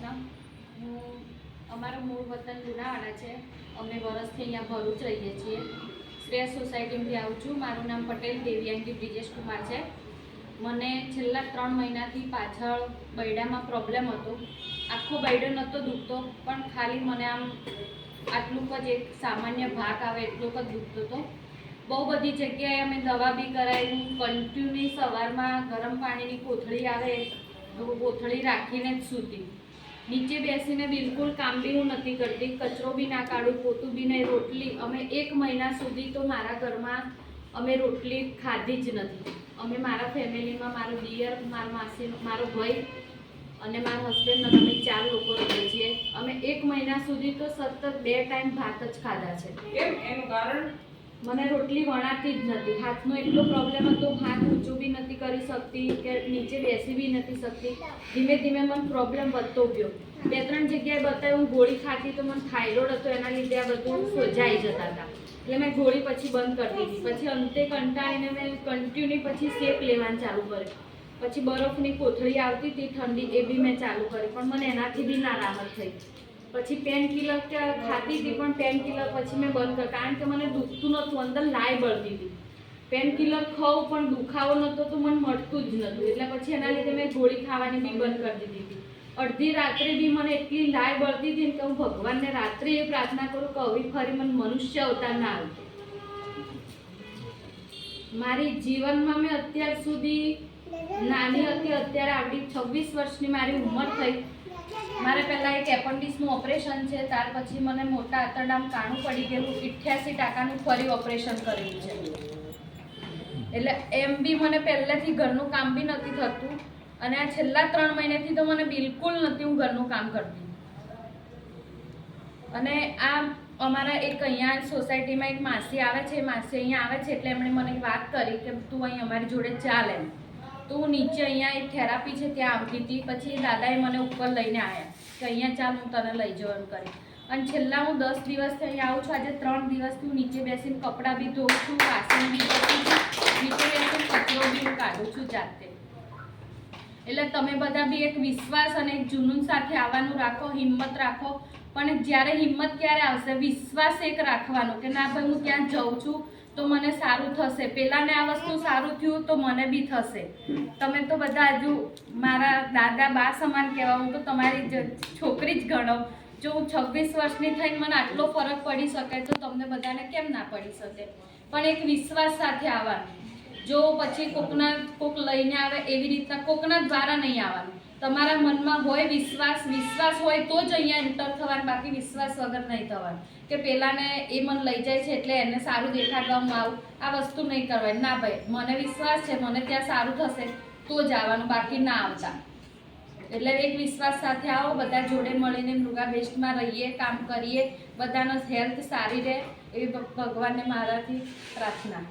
કૃષ્ણ। હું અમારું મૂળ વતન લુણાવાડા છે। અમે વર્ષથી અહીંયા ભરૂચ રહીએ છીએ। શ્રેયસ સોસાયટીમાંથી આવું છું। મારું નામ પટેલ દેવ્યાંગી બ્રિજેશ કુમાર છે। મને છેલ્લા 3 મહિનાથી પાછળ બૈડામાં પ્રોબ્લેમ હતો। આખો બૈડો નહોતો દુખતો, પણ ખાલી મને આમ આટલું જ એક સામાન્ય ભાગ આવે એટલું જ દુખતો હતો। બહુ બધી જગ્યાએ અમે દવા બી કરાવી। કન્ટિન્યુ સવારમાં ગરમ પાણીની કોથળી આવે, કોથળી રાખીને જ સૂતી। નીચે બેસીને બિલકુલ કામ બી હું નથી કરતી, કચરો બી ના કાઢું, પોતું બી નહીં। રોટલી અમે 1 મહિના સુધી તો મારા ઘરમાં અમે રોટલી ખાધી જ નથી। અમે મારા ફેમિલીમાં મારો દિયર, મારા માસી, મારો ભાઈ અને મારા હસબન્ડ અને અમે 4 લોકો રહીએ છીએ। અમે 1 મહિના સુધી તો સતત 2 ટાઈમ ભાત જ ખાધા છે। કેમ? એનું કારણ? મને રોટલી વણાતી જ નથી। હાથનો એટલો પ્રોબ્લેમ હતો, હાથ ઊંચો બી નથી કરી શકતી કે નીચે બેસી બી નથી શકતી। ધીમે ધીમે મને પ્રોબ્લેમ વધતો ગયો। 2-3 જગ્યાએ બતાવ્યું, હું ગોળી ખાતી તો મને થાઇરોઇડ હતો, એના લીધે આ બધું સોજાઈ જતા હતા। એટલે મેં ગોળી પછી બંધ કરી દીધી। પછી અંતે કંટાળીને મેં કન્ટિન્યુ પછી શેક લેવાનું ચાલુ કર્યું। પછી બરફની કોથળી આવતી હતી ઠંડી, એ બી મેં ચાલુ કરી, પણ મને એનાથી બી ના રાહત થઈ। પછી પેન કિલર ખાતી હતી, પણ પેન કિલર પછી મેં બંધ કરી, કારણ કે મને દુખતું નહોતું, અંદર લાય બળતી હતી। પેન કિલર ખાઉં પણ દુખાવો નહોતો તો મને મળતું જ નહોતું, એટલે પછી એના લીધે મેં ગોળી ખાવાની બી બંધ કરી દીધી હતી। અડધી રાત્રે બી મને એટલી લાય બળતી હતી કે હું ભગવાનને રાત્રે એ પ્રાર્થના કરું કે હવે ફરી મને મનુષ્ય અવતાર ના આવતો। મારી જીવનમાં મેં અત્યાર સુધી નાની હતી, અત્યારે આવડી 26 વર્ષની મારી ઉંમર થઈ। મારે પહેલાં એક એપેન્ડિક્સનું ઓપરેશન છે, ત્યાર પછી મને મોટા આંતરડામાં કાણું પડી ગયેલું, 88% ફરી ઓપરેશન કરેલું છે। એટલે એમ બી મને પહેલેથી ઘરનું કામ બી નથી થતું, અને આ છેલ્લા 3 મહિનાથી તો મને બિલકુલ નથી હું ઘરનું કામ કરતી। અને આ અમારા એક અહીંયા સોસાયટીમાં એક માસી આવે છે, માસી અહીંયા આવે છે એટલે એમણે મને વાત કરી કે તું અહીં અમારી જોડે ચાલ એમ। તો હું નીચે અહીંયા એક થેરાપી છે ત્યાં આવતી હતી। પછી દાદાએ મને ઉપર લઈને આવ્યા કે અહીંયા ચાલ, હું તને લઈ જવાનું કરી। અને છેલ્લા હું 10 દિવસથી અહીં આવું છું। આજે 3 દિવસથી હું નીચે બેસીને કપડાં બી ધોઉં છું, વાસણ બી કરું છું, નીચે બેસીને કચરો બી હું કાઢું છું જાતે। એટલે તમે બધા બી એક વિશ્વાસ અને એક જુનૂન સાથે આવવાનું રાખો, હિંમત રાખો। પણ જ્યારે હિંમત ક્યારે આવશે? વિશ્વાસ એક રાખવાનો કે ના ભાઈ હું ત્યાં જાઉં છું તો મને સારું થશે। પહેલાંને આ વસ્તુ સારું થયું તો મને બી થશે। તમે તો બધા હજુ મારા દાદા બા સમાન કહેવા, હું તો તમારી છોકરી જ ગણો। જો હું 26 વર્ષની થઈને મને આટલો ફરક પડી શકે તો તમને બધાને કેમ ના પડી શકે? પણ એક વિશ્વાસ સાથે આવવાનું। જો પછી કોક લઈને આવે એવી રીતના કોકના દ્વારા નહીં આવવાનું। તમારા મનમાં હોય વિશ્વાસ હોય તો જ અહીંયા એન્ટર થવાનું, બાકી વિશ્વાસ વગર નહીં થવાનું કે પેલાને એ મને લઈ જાય છે એટલે એને સારું દેખાડવા હું આવું। આ વસ્તુ નહીં કરવાની। ના ભાઈ, મને વિશ્વાસ છે, મને ત્યાં સારું થશે તો જ આવવાનું, બાકી ના આવતા। એટલે એક વિશ્વાસ સાથે આવો, બધા જોડે મળીને મૃગા બેસ્ટમાં રહીએ, કામ કરીએ, બધાનો હેલ્થ સારી રહે એવી ભગવાનને મારાથી પ્રાર્થના।